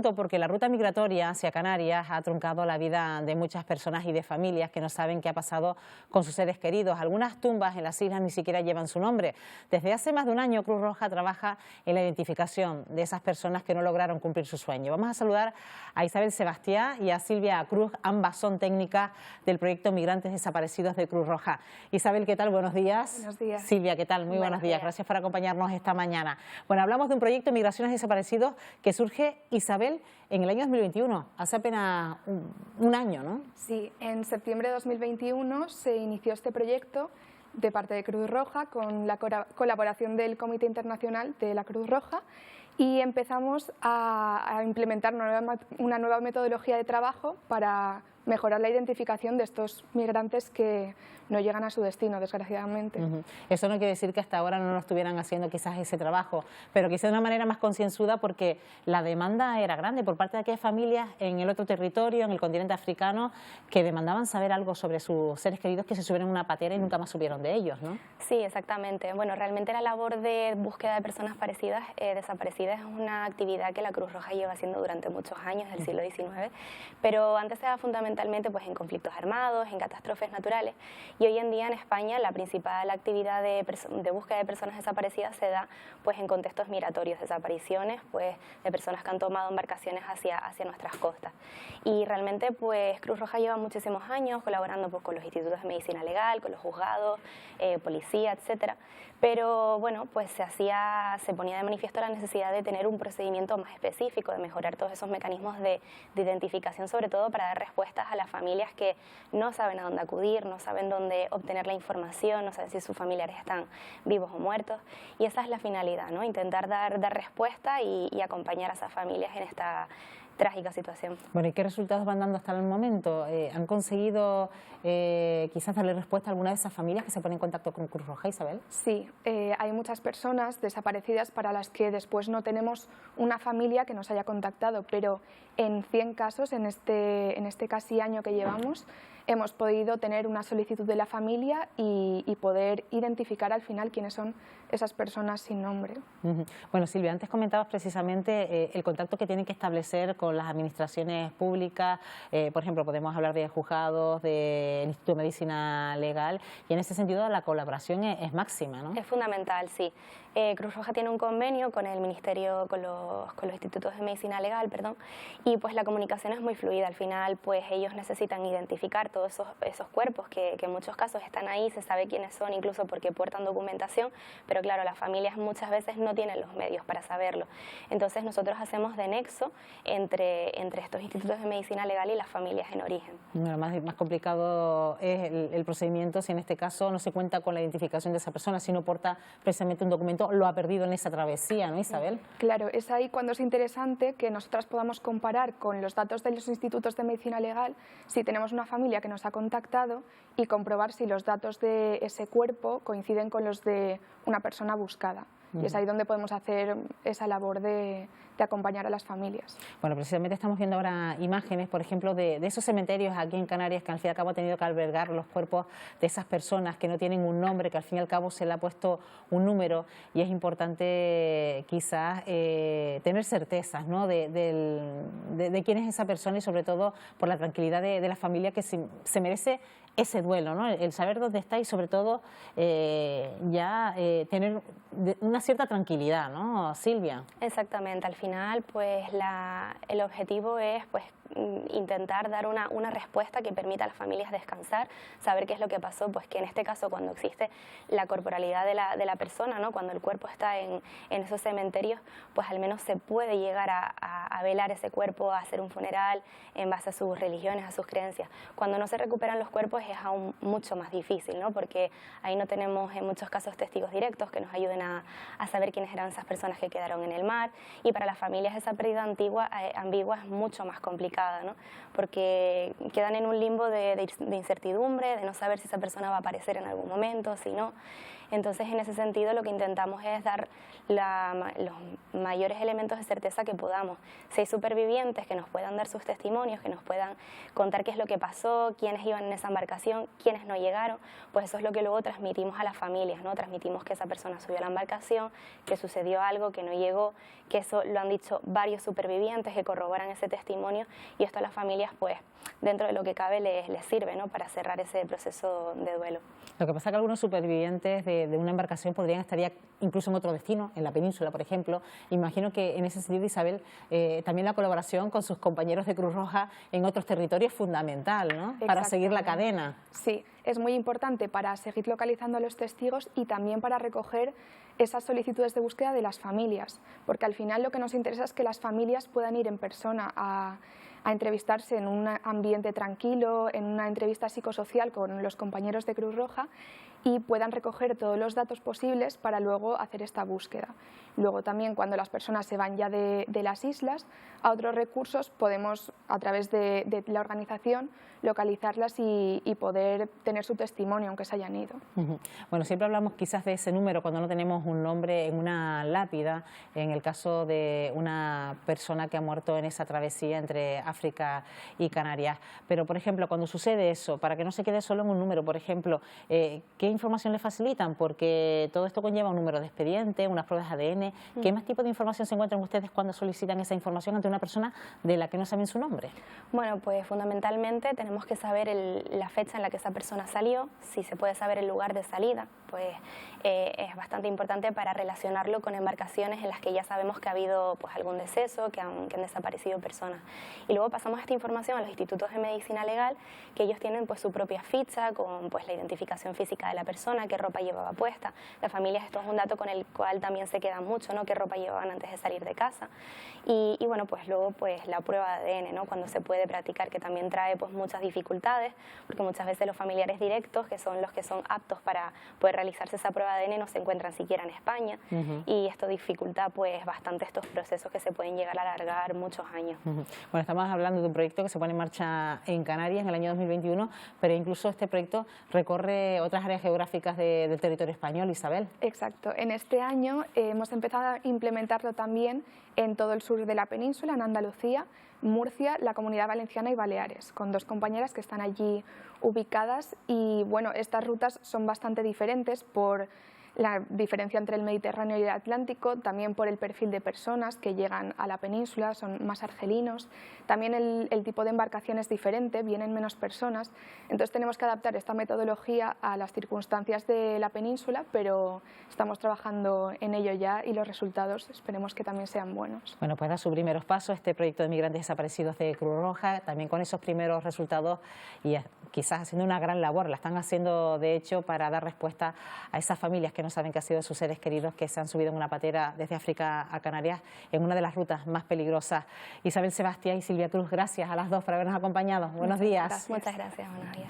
Porque la ruta migratoria hacia Canarias ha truncado la vida de muchas personas y de familias que no saben qué ha pasado con sus seres queridos. Algunas tumbas en las islas ni siquiera llevan su nombre. Desde hace más de un año Cruz Roja trabaja en la identificación de esas personas que no lograron cumplir su sueño. Vamos a saludar a Isabel Sebastián y a Silvia Cruz, ambas son técnicas del proyecto Migrantes Desaparecidos de Cruz Roja. Isabel, ¿qué tal? Buenos días. Buenos días. Silvia, ¿qué tal? Muy buenos días. Gracias por acompañarnos esta mañana. Bueno, hablamos de un proyecto de Migraciones Desaparecidos que surge, Isabel, en el año 2021, hace apenas un año, ¿no? Sí, en septiembre de 2021 se inició este proyecto de parte de Cruz Roja con la colaboración del Comité Internacional de la Cruz Roja y empezamos a implementar una nueva metodología de trabajo para mejorar la identificación de estos migrantes que no llegan a su destino, desgraciadamente. Eso no quiere decir que hasta ahora no lo estuvieran haciendo quizás ese trabajo, pero quizás de una manera más concienzuda porque la demanda era grande por parte de aquellas familias en el otro territorio, en el continente africano, que demandaban saber algo sobre sus seres queridos que se subieron en una patera y nunca más supieron de ellos, ¿no? Sí, exactamente. Bueno, realmente la labor de búsqueda de personas desaparecidas es una actividad que la Cruz Roja lleva haciendo durante muchos años del siglo XIX, pero antes era fundamentalmente pues, en conflictos armados, en catástrofes naturales, y hoy en día en España la principal actividad de búsqueda de personas desaparecidas se da pues, en contextos migratorios, desapariciones pues, de personas que han tomado embarcaciones hacia nuestras costas. Y realmente pues, Cruz Roja lleva muchísimos años colaborando pues, con los institutos de medicina legal, con los juzgados, policía, etcétera. Pero bueno, pues se ponía de manifiesto la necesidad de tener un procedimiento más específico, de mejorar todos esos mecanismos de identificación, sobre todo para dar respuestas a las familias que no saben a dónde acudir, no saben dónde obtener la información, no saben si sus familiares están vivos o muertos. Y esa es la finalidad, ¿no? Intentar dar respuesta y acompañar a esas familias en esta trágica situación. Bueno, ¿y qué resultados van dando hasta el momento? ¿Han conseguido quizás darle respuesta a alguna de esas familias que se ponen en contacto con Cruz Roja, Isabel? Sí, hay muchas personas desaparecidas para las que después no tenemos una familia que nos haya contactado, pero en 100 casos, en este casi año que llevamos, hemos podido tener una solicitud de la familia y poder identificar al final quiénes son esas personas sin nombre. Bueno, Silvia, antes comentabas precisamente el contacto que tienen que establecer con las administraciones públicas, por ejemplo, podemos hablar de juzgados, del Instituto de Medicina Legal, y en ese sentido la colaboración es máxima, ¿no? Es fundamental, sí. Cruz Roja tiene un convenio con el Ministerio, con los institutos de medicina legal, perdón, y pues la comunicación es muy fluida. Al final, pues ellos necesitan identificar todos esos cuerpos que en muchos casos están ahí, se sabe quiénes son, incluso porque portan documentación, pero claro, las familias muchas veces no tienen los medios para saberlo. Entonces nosotros hacemos de nexo entre estos institutos de medicina legal y las familias en origen. Lo más complicado es el procedimiento si en este caso no se cuenta con la identificación de esa persona, si no porta precisamente un documento, lo ha perdido en esa travesía, ¿no, Isabel? Claro, es ahí cuando es interesante que nosotras podamos comparar con los datos de los institutos de medicina legal si tenemos una familia que nos ha contactado y comprobar si los datos de ese cuerpo coinciden con los de una persona buscada. Y es ahí donde podemos hacer esa labor de acompañar a las familias. Bueno, precisamente estamos viendo ahora imágenes, por ejemplo, de esos cementerios aquí en Canarias que al fin y al cabo han tenido que albergar los cuerpos de esas personas que no tienen un nombre, que al fin y al cabo se le ha puesto un número, y es importante quizás tener certezas, ¿no? de quién es esa persona y sobre todo por la tranquilidad de la familia que se merece ese duelo, ¿no? El saber dónde está y sobre todo tener una cierta tranquilidad, ¿no, Silvia? Exactamente, al final pues el objetivo es pues intentar dar una respuesta que permita a las familias descansar, saber qué es lo que pasó, pues que en este caso cuando existe la corporalidad de la persona, ¿no? Cuando el cuerpo está en esos cementerios, pues al menos se puede llegar a velar ese cuerpo, a hacer un funeral en base a sus religiones, a sus creencias. Cuando no se recuperan los cuerpos es aún mucho más difícil, ¿no? Porque ahí no tenemos en muchos casos testigos directos que nos ayuden a saber quiénes eran esas personas que quedaron en el mar, y para las familias esa pérdida ambigua es mucho más complicada, ¿no? Porque quedan en un limbo de incertidumbre, de no saber si esa persona va a aparecer en algún momento, si no. Entonces, en ese sentido, lo que intentamos es dar los mayores elementos de certeza que podamos. Si hay supervivientes que nos puedan dar sus testimonios, que nos puedan contar qué es lo que pasó, quiénes iban en esa embarcación, quiénes no llegaron, pues eso es lo que luego transmitimos a las familias, ¿no? Transmitimos que esa persona subió a la embarcación, que sucedió algo, que no llegó, que eso lo han dicho varios supervivientes que corroboran ese testimonio, y esto a las familias, pues, dentro de lo que cabe les sirve, ¿no? Para cerrar ese proceso de duelo. Lo que pasa es que algunos supervivientes de una embarcación podrían estar ya incluso en otro destino, en la península, por ejemplo. Imagino que en ese sentido, Isabel, también la colaboración con sus compañeros de Cruz Roja en otros territorios es fundamental, ¿no? Para seguir la cadena. Sí, es muy importante para seguir localizando a los testigos y también para recoger esas solicitudes de búsqueda de las familias, porque al final lo que nos interesa es que las familias puedan ir en persona a entrevistarse en un ambiente tranquilo, en una entrevista psicosocial con los compañeros de Cruz Roja, y puedan recoger todos los datos posibles para luego hacer esta búsqueda. Luego también, cuando las personas se van ya de las islas, a otros recursos podemos, a través de la organización, localizarlas y poder tener su testimonio, aunque se hayan ido. Bueno, siempre hablamos quizás de ese número cuando no tenemos un nombre en una lápida, en el caso de una persona que ha muerto en esa travesía entre África y Canarias. Pero, por ejemplo, cuando sucede eso, para que no se quede solo en un número, por ejemplo, ¿qué información le facilitan? Porque todo esto conlleva un número de expediente, unas pruebas de ADN. ¿Qué más tipo de información se encuentran ustedes cuando solicitan esa información ante una persona de la que no saben su nombre? Bueno, pues fundamentalmente tenemos que saber la fecha en la que esa persona salió. Si se puede saber el lugar de salida, pues es bastante importante para relacionarlo con embarcaciones en las que ya sabemos que ha habido, pues, algún deceso, que han desaparecido personas. Y luego pasamos esta información a los institutos de medicina legal, que ellos tienen, pues, su propia ficha con, pues, la identificación física de la persona, qué ropa llevaba puesta. Las familias, esto es un dato con el cual también se quedan mucho, ¿no? Qué ropa llevaban antes de salir de casa. Y bueno, pues luego, pues, la prueba de ADN, ¿no? Cuando se puede practicar, que también trae, pues, muchas dificultades, porque muchas veces los familiares directos, que son los que son aptos para poder realizarse esa prueba de ADN, no se encuentran siquiera en España, y esto dificulta, pues, bastante estos procesos que se pueden llegar a alargar muchos años. Bueno, estamos hablando de un proyecto que se pone en marcha en Canarias en el año 2021, pero incluso este proyecto recorre otras áreas geográficas del territorio español, Isabel. Exacto. En este año hemos empezado a implementarlo también en todo el sur de la península, en Andalucía, Murcia, la Comunidad Valenciana y Baleares, con dos compañeras que están allí ubicadas. Y bueno, estas rutas son bastante diferentes por la diferencia entre el Mediterráneo y el Atlántico, también por el perfil de personas que llegan a la península, son más argelinos, también el tipo de embarcación es diferente, vienen menos personas, entonces tenemos que adaptar esta metodología a las circunstancias de la península, pero estamos trabajando en ello ya y los resultados esperemos que también sean buenos. Bueno, pues da sus primeros pasos este proyecto de migrantes desaparecidos de Cruz Roja, también con esos primeros resultados y quizás haciendo una gran labor, la están haciendo de hecho para dar respuesta a esas familias que no saben que ha sido sus seres queridos que se han subido en una patera desde África a Canarias en una de las rutas más peligrosas. Isabel Sebastián y Silvia Cruz, gracias a las dos por habernos acompañado. Buenos días. Muchas gracias, buenos días.